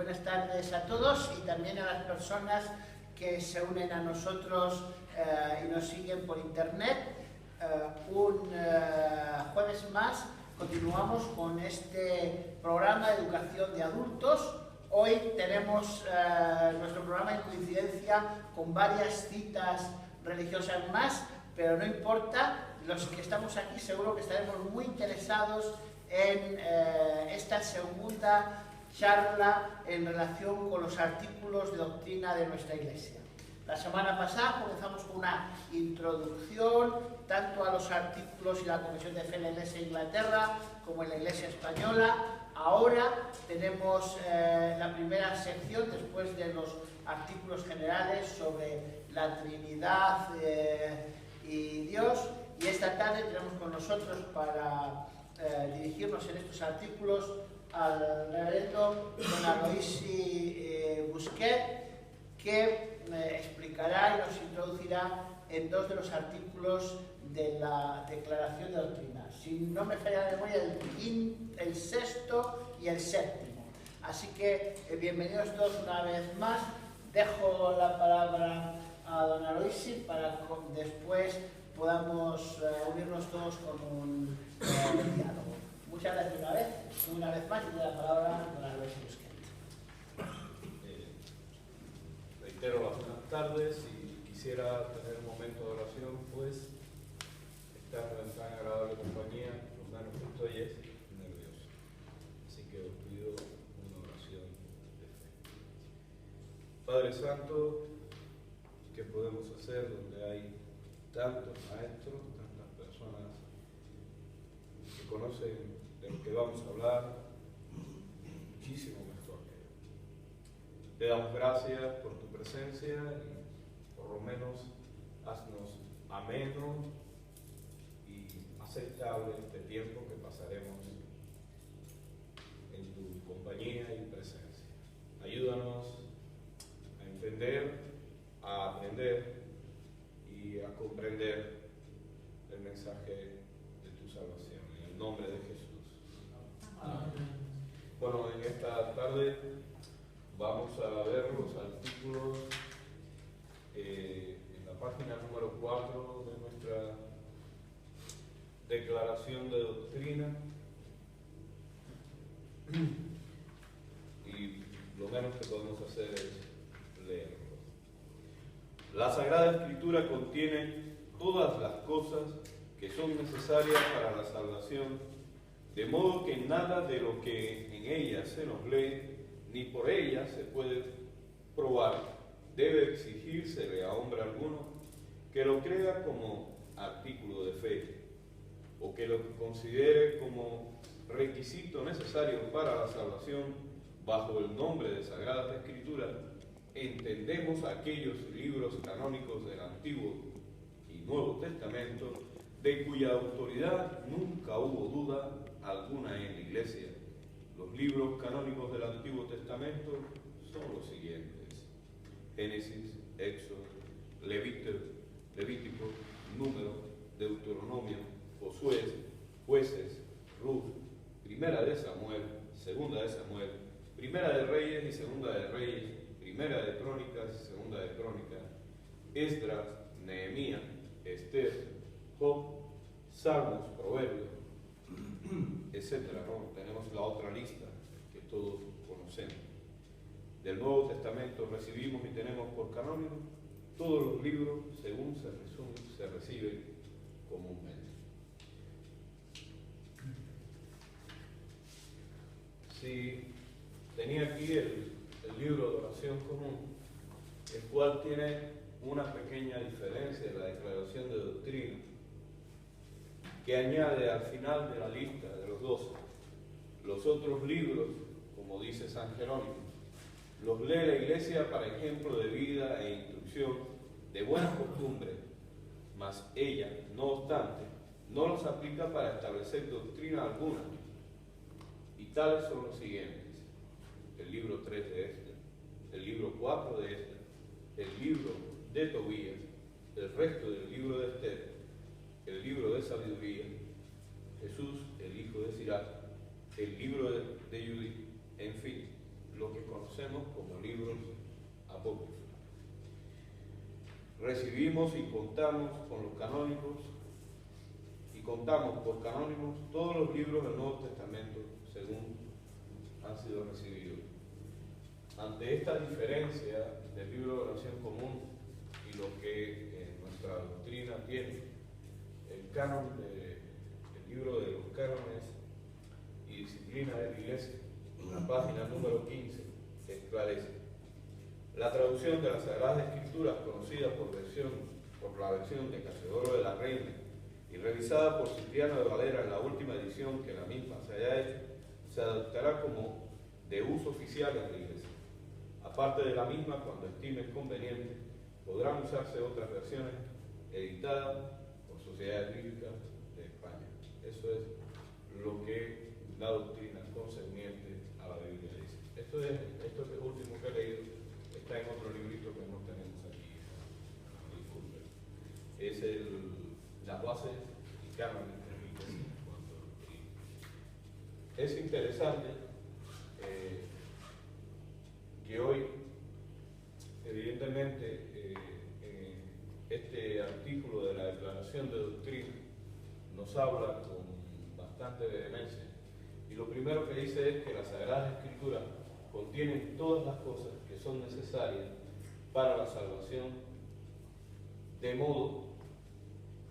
buenas tardes a todos y también a las personas que se unen a nosotros y nos siguen por internet. Un jueves más continuamos con este programa de educación de adultos. Hoy tenemos nuestro programa en coincidencia con varias citas religiosas más, pero no importa, los que estamos aquí seguro que estaremos muy interesados en esta segunda charla en relación con los artículos de doctrina de nuestra Iglesia. La semana pasada comenzamos con una introducción tanto a los artículos y la Confesión de Fe en la Iglesia de Inglaterra como en la Iglesia Española. Ahora tenemos la primera sección después de los artículos generales sobre la Trinidad y Dios, y esta tarde tenemos con nosotros para dirigirnos en estos artículos al reverendo don Aloisi Busquet, que explicará y nos introducirá en dos de los artículos de la Declaración de Doctrina. Si no me falla la memoria, el sexto y el séptimo. Así que bienvenidos todos una vez más. Dejo la palabra a don Aloisi para que después podamos unirnos todos con un diálogo. Muchas gracias una vez más, y doy la palabra a don Aloisi Busquet. Reitero las buenas tardes y quisiera tener un momento de oración, pues estando en tan agradable compañía, por lo menos que estoy es nervioso. Así que os pido una oración de fe. Padre Santo, ¿qué podemos hacer donde hay tantos maestros, tantas personas que conocen de lo que vamos a hablar muchísimo mejor que yo? Te damos gracias por tu presencia y por lo menos haznos ameno y aceptable este tiempo que pasaremos en tu compañía y presencia. Ayúdanos a entender, a aprender y a comprender el mensaje de tu salvación. En el nombre de Jesús. Amén. Bueno, en esta tarde vamos a ver los artículos en la página número 4 de nuestra Declaración de Doctrina, y lo menos que podemos hacer es leerlo. La Sagrada Escritura contiene todas las cosas que son necesarias para la salvación, de modo que nada de lo que en ella se nos lee, ni por ella se puede probar, debe exigírsele a hombre alguno que lo crea como artículo de fe, o que lo considere como requisito necesario para la salvación bajo el nombre de Sagradas Escrituras. Entendemos aquellos libros canónicos del Antiguo y Nuevo Testamento, de cuya autoridad nunca hubo duda alguna en la Iglesia. Los libros canónicos del Antiguo Testamento son los siguientes: Génesis, Éxodo, Levítico, Número, Deuteronomio, Josué, Jueces, Ruth, Primera de Samuel, Segunda de Samuel, Primera de Reyes y Segunda de Reyes, Primera de Crónicas y Segunda de Crónicas, Esdras, Nehemías, Esther, Job, Salmos, Proverbios, etc. ¿no? Tenemos la otra lista que todos conocemos. Del Nuevo Testamento recibimos y tenemos por canónico todos los libros según se reciben comúnmente. Si tenía aquí el libro de oración común, el cual tiene una pequeña diferencia de la Declaración de Doctrina, que añade al final de la lista de los 12 los otros libros, como dice San Jerónimo, los lee la Iglesia para ejemplo de vida e instrucción de buenas costumbres, mas ella, no obstante, no los aplica para establecer doctrina alguna. Y tales son los siguientes: el libro 3 de Esther, el libro 4 de Esther, el libro de Tobías, el resto del libro de Esther, el libro de Sabiduría, Jesús, el hijo de Sirach, el libro de Judith, en fin, lo que conocemos apócrifos. Recibimos y contamos con los canónicos y contamos por canónicos todos los libros del Nuevo Testamento según han sido recibidos. Ante esta diferencia del libro de oración común y lo que nuestra doctrina tiene, el libro de los cánones y disciplina de la Iglesia, en la página número 15, esclarece: la traducción de las Sagradas Escrituras, conocida por la versión de Casiodoro de la Reina y revisada por Cipriano de Valera en la última edición que la misma se haya hecho, se adoptará como de uso oficial en la Iglesia. Aparte de la misma, cuando estime conveniente, podrán usarse otras versiones editadas por sociedades bíblicas de España. Eso es lo que la doctrina concerniente a la Biblia dice. Esto último que he leído está en otro librito que no tenemos aquí. Disculpen. Es las bases y cánones de la Iglesia en cuanto a la doctrina. Es interesante que hoy, evidentemente, este artículo de la Declaración de Doctrina nos habla con bastante vehemencia. Y lo primero que dice es que las Sagradas Escrituras contienen todas las cosas que son necesarias para la salvación, de modo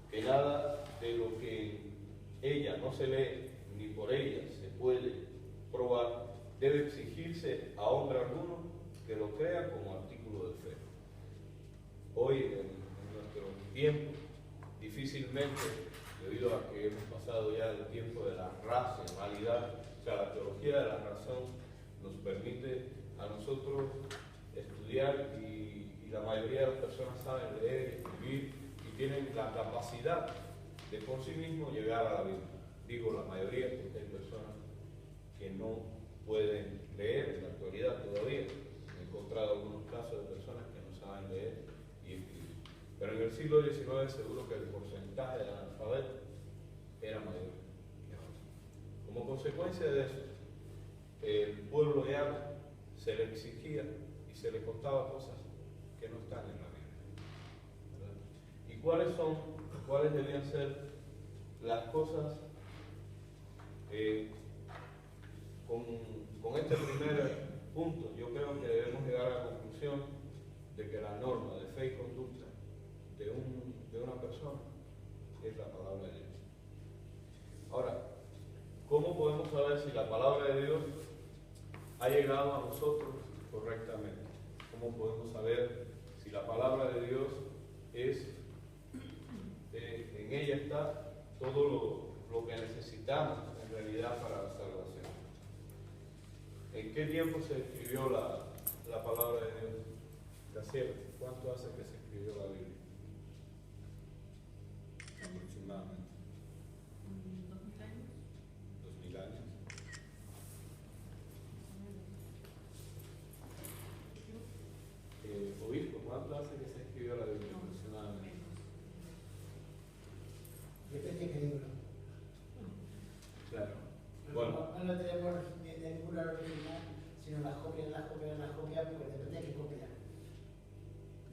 que nada de lo que en ella no se lee ni por ella se puede probar debe exigirse a hombre alguno que lo crea como artículo de fe. Hoy, en nuestro tiempo, difícilmente, debido a que hemos pasado ya el tiempo de la racionalidad, o sea, la teología de la razón nos permite a nosotros estudiar y la mayoría de las personas saben leer, escribir y tienen la capacidad de por sí mismos llegar a la Biblia. Digo la mayoría porque hay personas que no pueden leer en la actualidad todavía. He encontrado algunos casos de personas que no saben leer y escribir. Pero en el siglo XIX seguro que el porcentaje de analfabetos era mayor que ahora. Como consecuencia de eso, el pueblo llano se le exigía y se le contaba cosas que no están en la Biblia, ¿verdad? ¿Y cuáles debían ser las cosas? Con este primer punto, yo creo que debemos llegar a la conclusión de que la norma de fe y conducta de una persona es la palabra de Dios. Ahora, ¿cómo podemos saber si la palabra de Dios ha llegado a nosotros correctamente? ¿Cómo podemos saber si la palabra de Dios en ella está todo lo que necesitamos en realidad para la salvación? ¿En qué tiempo se escribió la palabra de Dios? Graciela, ¿cuánto hace que se escribió la Biblia? Aproximadamente. 2000 años. 2000 años. Obispo, ¿cuánto hace que se escribió la Biblia aproximadamente? Depende de qué libro. Claro. Bueno. No tenemos de ninguna original, sino las copias, pues depende de qué copia.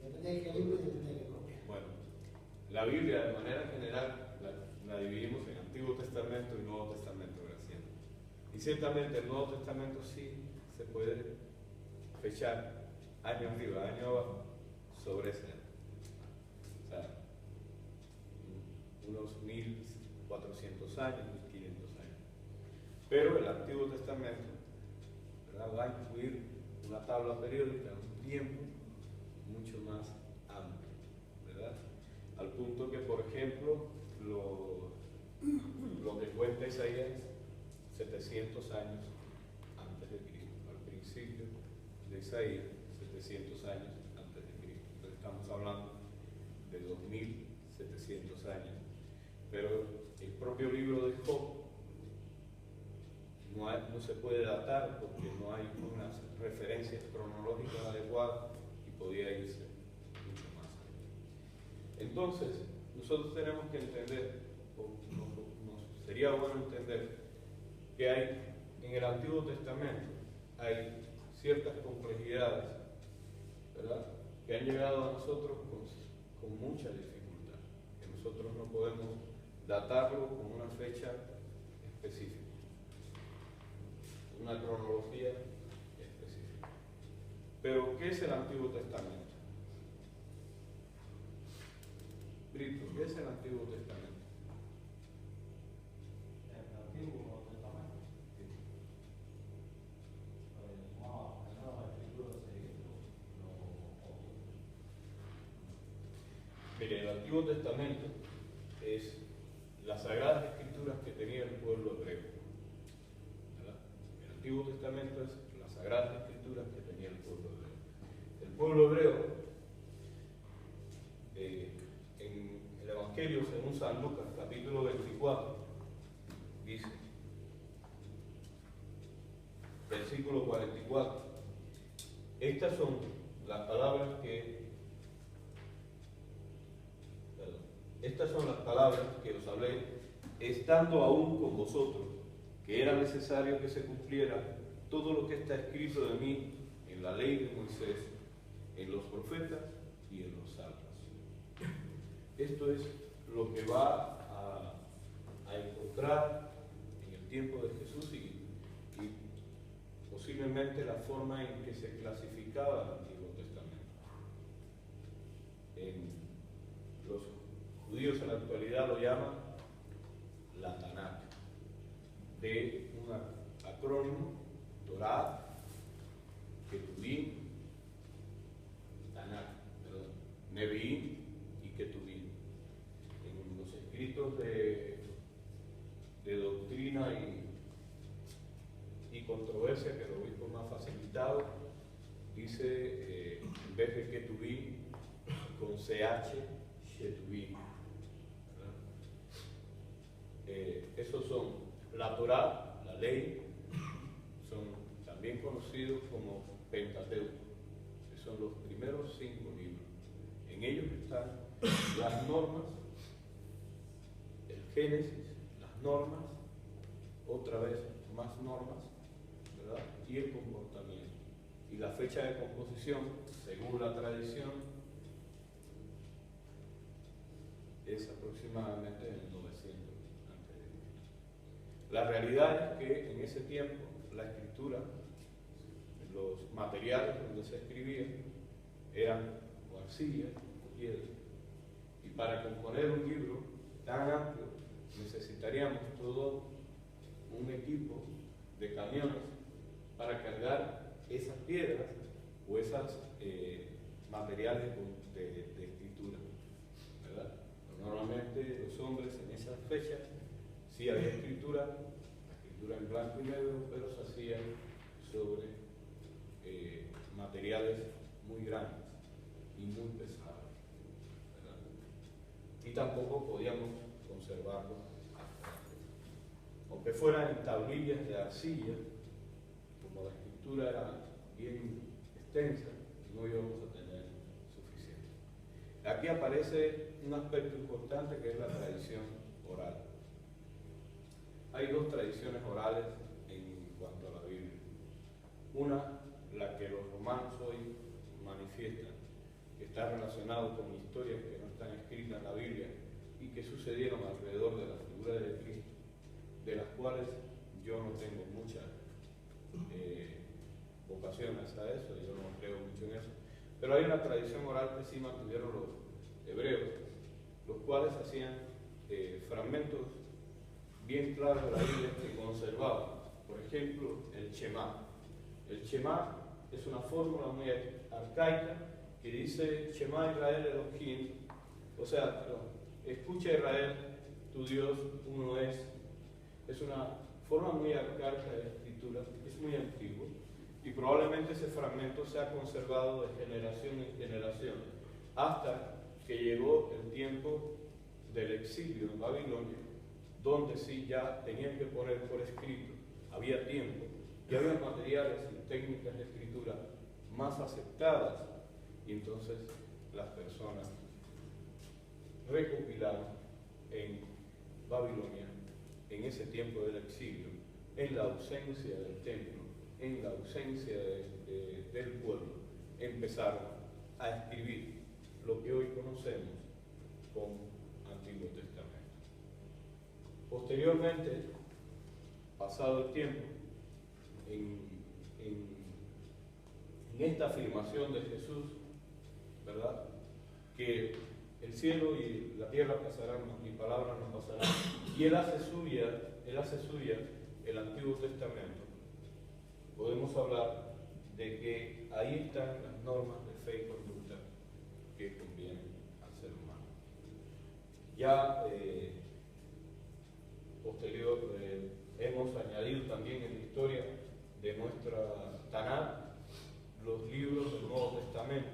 Depende de qué libro y depende de qué copia. Bueno, la Biblia de manera general la dividimos en Antiguo Testamento y Nuevo Testamento, Graciela. Y ciertamente el Nuevo Testamento sí se puede fechar año arriba, año abajo, sobre ese año. O sea, unos 1400 años, 1500 años. Pero el Antiguo Testamento, ¿verdad?, va a incluir una tabla periódica en un tiempo mucho más amplio, ¿verdad? Al punto que, por ejemplo, lo que cuenta Isaías, 700 años antes de Cristo. Al principio de Isaías, 700 años antes de Cristo. Entonces estamos hablando de 2700 años. Pero el propio libro de Job no se puede datar porque no hay unas referencias cronológicas adecuadas y podía irse mucho más allá. Entonces, nosotros tenemos que entender, nos sería bueno entender, que hay en el Antiguo Testamento hay ciertas complejidades, ¿verdad?, que han llegado a nosotros con mucha dificultad, que nosotros no podemos datarlo con una fecha específica, una cronología específica. Pero, ¿qué es el Antiguo Testamento? Brito, ¿qué es el Antiguo Testamento? El Antiguo Testamento. Sí. Más que nada la escritura Mire, el Antiguo Testamento es las sagradas escrituras que tenía el pueblo hebreo, ¿verdad? El Antiguo Testamento es las sagradas escrituras que tenía el pueblo hebreo. El pueblo hebreo, en el Evangelio según San Lucas, capítulo 24, dice, versículo 44, estas son las palabras que os hablé, estando aún con vosotros, que era necesario que se cumpliera todo lo que está escrito de mí en la ley de Moisés, en los profetas y en los salmos. Esto es lo que va a encontrar en el tiempo de Jesús y posiblemente la forma en que se clasificaba el Antiguo Testamento. Los judíos en la actualidad lo llaman la Tanakh, de un acrónimo, Torah, Ketuvim, Tanakh, perdón, Nevi'im y Ketuvim. En los escritos de doctrina y controversia que el obispo más facilitado dice, en vez de Ketuvim, con CH, Shetuvim. Esos son la Torá, la ley, son también conocidos como Pentateuco, que son los primeros 5 libros. En ellos están las normas, el Génesis, las normas, otra vez más normas, ¿verdad?, y el comportamiento. Y la fecha de composición, según la tradición, es aproximadamente en el 900 a.C. La realidad es que en ese tiempo la escritura, los materiales donde se escribía eran o arcilla o piedra. Y para componer un libro tan amplio necesitaríamos todo un equipo de camiones para cargar esas piedras o esos materiales de escritura, ¿verdad? Normalmente los hombres en esas fechas sí había escritura, la escritura en blanco y negro, pero se hacía sobre materiales muy grandes y muy pesados, ¿verdad? Y tampoco podíamos conservarlos, aunque fueran en tablillas de arcilla, como la escritura era bien extensa, no íbamos a tener suficiente. Aquí aparece un aspecto importante que es la tradición oral. Hay 2 tradiciones orales en cuanto a la Biblia. Una, la que los romanos hoy manifiestan, que está relacionado con historias que no están escritas en la Biblia y que sucedieron alrededor de la figura de Cristo, de las cuales yo no tengo mucha vocación hacia eso, yo no creo mucho en eso. Pero hay una tradición oral que sí mantuvieron los hebreos, los cuales hacían fragmentos bien claros de la Biblia que conservaban. Por ejemplo, el Shema. El Shema es una fórmula muy arcaica que dice Shema Israel Elohim, o sea, escucha Israel, tu Dios uno es. Es una forma muy arcaica de escritura, es muy antiguo y probablemente ese fragmento se ha conservado de generación en generación hasta que llegó el tiempo del exilio en Babilonia, donde sí ya tenían que poner por escrito, había tiempo y había materiales y técnicas de escritura más aceptadas, y entonces las personas recopilaron en Babilonia, en ese tiempo del exilio, en la ausencia del templo, en la ausencia del pueblo, empezaron a escribir lo que hoy conocemos como Antiguo Testamento. Posteriormente, pasado el tiempo, en esta afirmación de Jesús, ¿verdad?, que el cielo y la tierra pasarán, mi palabra no pasará, y él hace suya el Antiguo Testamento. Podemos hablar de que ahí están las normas de fe y conducta que convienen al ser humano. Ya posterior hemos añadido también en la historia de nuestra Tanakh los libros del Nuevo Testamento.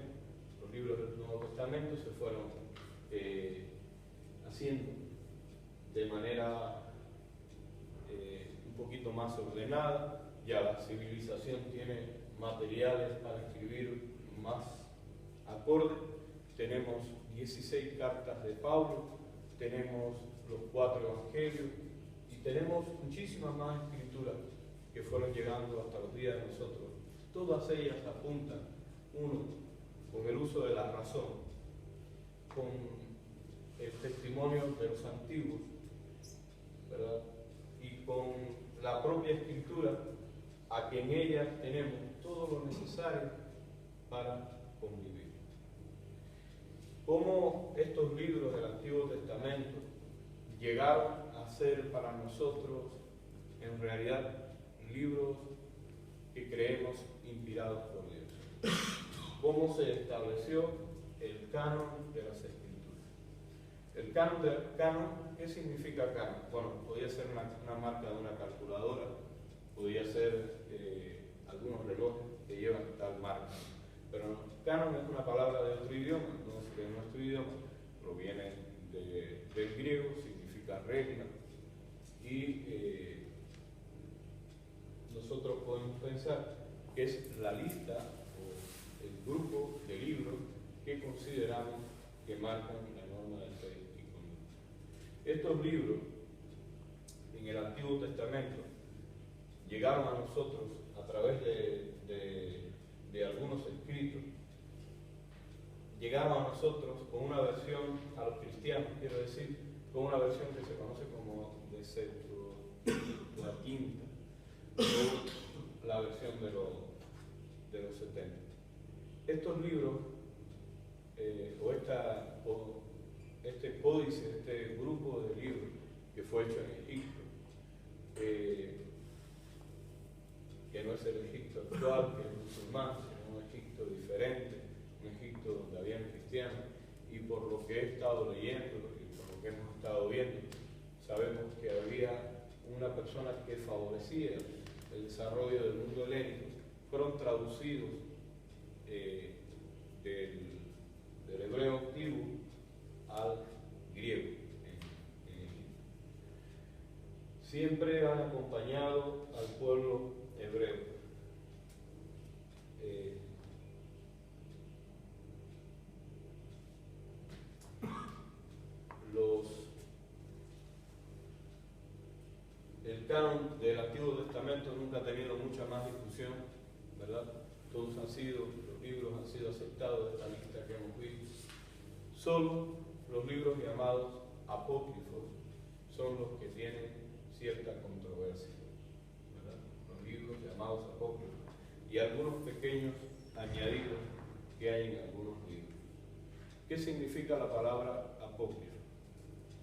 Los libros del Nuevo Testamento se fueron haciendo de manera un poquito más ordenada. Ya la civilización tiene materiales para escribir más acorde. Tenemos 16 cartas de Pablo, tenemos los 4 evangelios y tenemos muchísimas más escrituras que fueron llegando hasta los días de nosotros. Todas ellas apuntan, uno, con el uso de la razón, con el testimonio de los antiguos, ¿verdad?, y con la propia escritura, a que en ellas tenemos todo lo necesario para convivir. ¿Cómo estos libros del Antiguo Testamento llegaron a ser para nosotros, en realidad, libros que creemos inspirados por Dios? ¿Cómo se estableció el canon de las Escrituras? El canon, ¿qué significa canon? Bueno, podía ser una marca de una calculadora, podía ser algunos relojes que llevan tal marca, pero canon es una palabra de otro idioma, no es de nuestro idioma, proviene del griego, significa regla, y nosotros podemos pensar que es la lista o el grupo de libros que consideramos que marcan la norma de fe y conducta. Estos libros en el Antiguo Testamento llegaron a nosotros a través de algunos escritos, llegaron a nosotros con una versión, a los cristianos quiero decir, con una versión que se conoce como de Septuaginta, o la versión de los 70. Estos libros, este códice, este grupo de libros que fue hecho en Egipto, que no es el Egipto actual, que es musulmán, sino un Egipto diferente, un Egipto donde habían cristianos, y por lo que he estado leyendo y por lo que hemos estado viendo, sabemos que había una persona que favorecía el desarrollo del mundo helénico. Fueron traducidos del hebreo antiguo al griego en Egipto. Siempre han acompañado al pueblo hebreo. El canon del Antiguo Testamento nunca ha tenido mucha más discusión, ¿verdad? Todos los libros han sido aceptados de esta lista que hemos visto. Solo los libros llamados apócrifos son los que tienen cierta controversia, ¿verdad? Los libros llamados apócrifos y algunos pequeños añadidos que hay en algunos libros. ¿Qué significa la palabra apócrifo?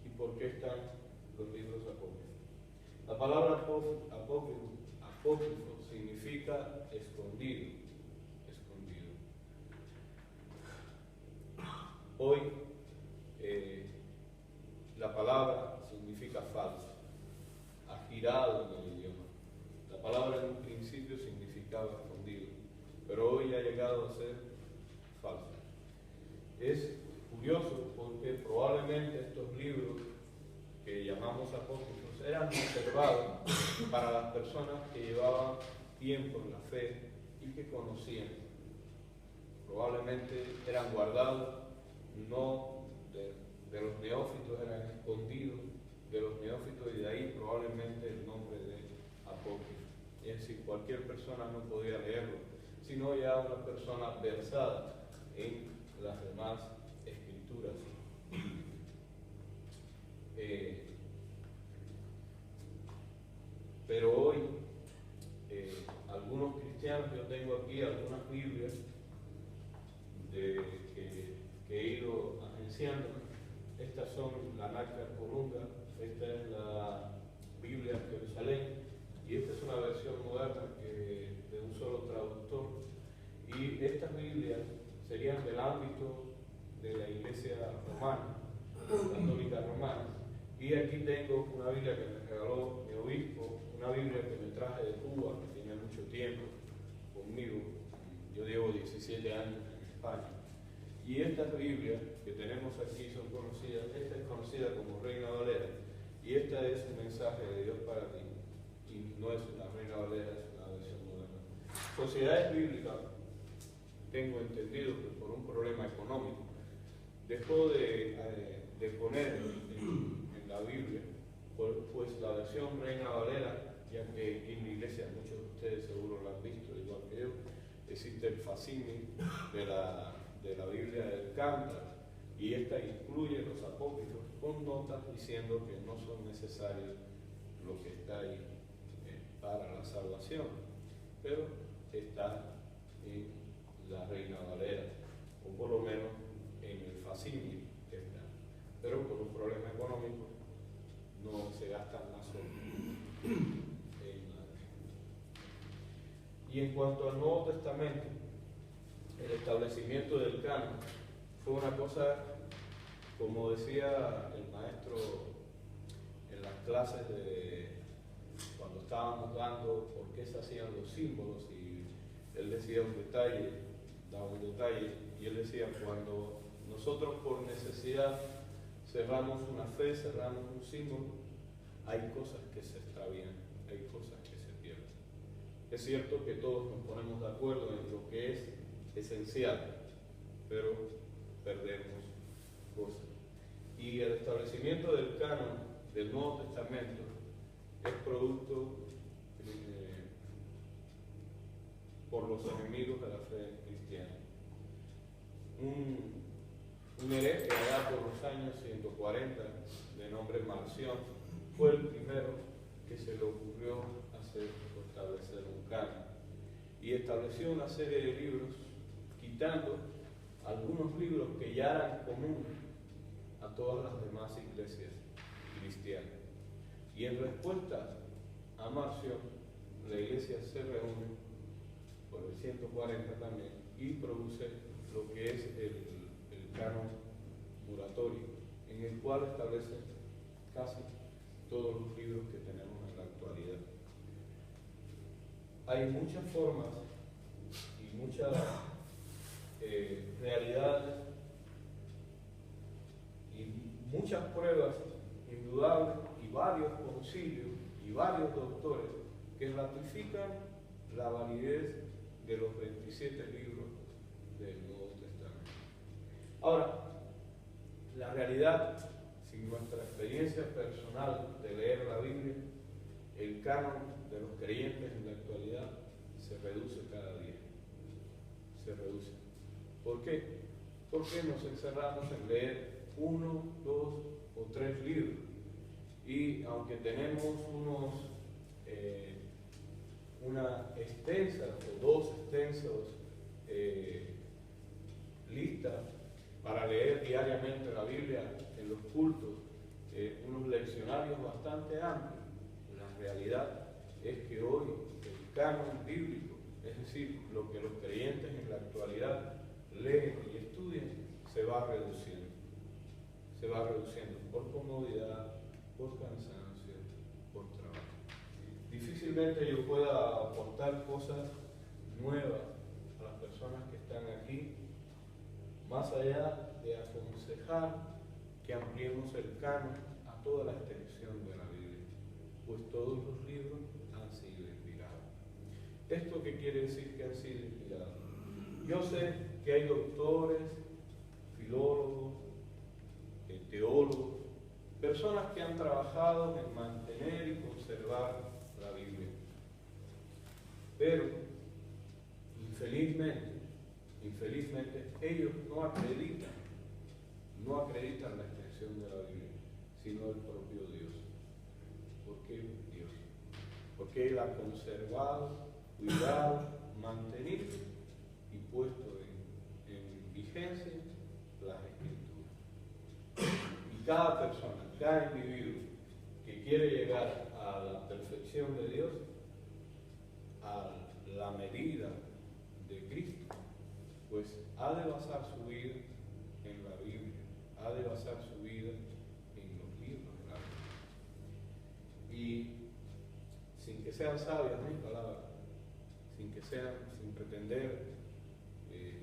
¿Y por qué están los libros apócrifos? La palabra apócrifo significa escondido. Hoy la palabra significa falso, ha girado en el idioma. La palabra en un principio significaba escondido, pero hoy ha llegado a ser falso. Es curioso porque probablemente estos libros que llamamos apócrifos eran reservados para las personas que llevaban tiempo en la fe y que conocían. Probablemente eran guardados, no de los neófitos, eran escondidos de los neófitos, y de ahí probablemente el nombre de apócrifo. Es decir, cualquier persona no podía leerlo, sino ya una persona versada en las demás escrituras. Pero hoy, algunos cristianos, yo tengo aquí algunas Biblias que he ido agenciando. Estas son la Nácar Colunga, esta es la Biblia de Jerusalén, y esta es una versión moderna de un solo traductor. Y estas Biblias serían del ámbito de la Iglesia romana, católica romana. Y aquí tengo una Biblia que me regaló mi obispo, una Biblia que me traje de Cuba, que tenía mucho tiempo conmigo. Yo llevo 17 años en España. Y estas Biblias que tenemos aquí son conocidas, esta es conocida como Reina Valera, y esta es un mensaje de Dios para ti. Y no es una Reina Valera, es una versión moderna. Sociedades Bíblicas, tengo entendido que por un problema económico, dejó de poner en la Biblia, pues la versión Reina Valera, ya que en la iglesia muchos de ustedes seguro la han visto, igual que yo, existe el facsímil de la Biblia del Cántaro, y esta incluye los apócrifos con notas diciendo que no son necesarios lo que está ahí para la salvación, pero está en la Reina Valera, o por lo menos en el facsímil que está. Pero por un problema económico no se gastan más en Y en cuanto al Nuevo Testamento, el establecimiento del canon fue una cosa, como decía el maestro en las clases cuando estábamos dando por qué se hacían los símbolos, y él decía un detalle, daba un detalle, y él decía, cuando nosotros por necesidad cerramos una fe, cerramos un símbolo, hay cosas que se extravían, hay cosas que se pierden. Es cierto que todos nos ponemos de acuerdo en lo que es esencial, pero perdemos cosas. Y el establecimiento del canon del Nuevo Testamento es producto por los enemigos de la fe cristiana. Un hereje allá por los años 140, de nombre Marción, fue el primero que se le ocurrió establecer un canon, y estableció una serie de libros, quitando algunos libros que ya eran comunes a todas las demás iglesias cristianas. Y en respuesta a Marción, la iglesia se reúne por el 140 también y produce lo que es el canon muratorio, en el cual establece casi todos los libros que tenemos en la actualidad. Hay muchas formas y muchas realidades y muchas pruebas indudables y varios concilios y varios doctores que ratifican la validez de los 27 libros del Nuevo Testamento. Ahora, la realidad, sin nuestra experiencia personal de leer la Biblia, el canon de los creyentes en la actualidad se reduce cada día. Se reduce. ¿Por qué? Porque nos encerramos en leer 1, 2 o 3 libros. Y aunque tenemos una extensa o dos extensos listas para leer diariamente la Biblia en los cultos, unos leccionarios bastante amplios, la realidad es que hoy el canon bíblico, es decir, lo que los creyentes en la actualidad leen y estudian, se va reduciendo. Se va reduciendo por comodidad, por cansancio, por trabajo. Difícilmente yo pueda aportar cosas nuevas a las personas que están aquí, más allá de aconsejar que ampliemos el canon a toda la extensión de la Biblia, pues todos los libros han sido inspirados. ¿Esto qué quiere decir que han sido inspirados? Yo sé que hay doctores, filólogos, teólogos, personas que han trabajado en mantener y conservar la Biblia. Pero, infelizmente, infelizmente, ellos no acreditan la extensión de la Biblia, sino el propio Dios. ¿Por qué Dios? Porque Él ha conservado, cuidado, mantenido y puesto en vigencia las Escrituras. Y cada persona, cada individuo que quiere llegar a la perfección de Dios, a la medida de Cristo, pues ha de basar su vida en la Biblia, ha de basar su vida en los libros de la Biblia. Y sin que sean sabias mis palabras, sin pretender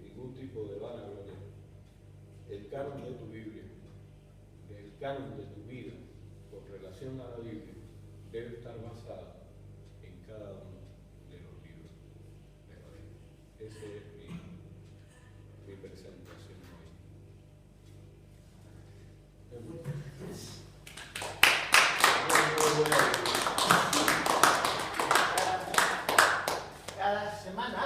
ningún tipo de vanagloria, el canon de tu Biblia, el canon de tu vida con relación a la Biblia, debe estar basado en cada uno de los libros de la Biblia. Esa es mi presentación hoy. Cada semana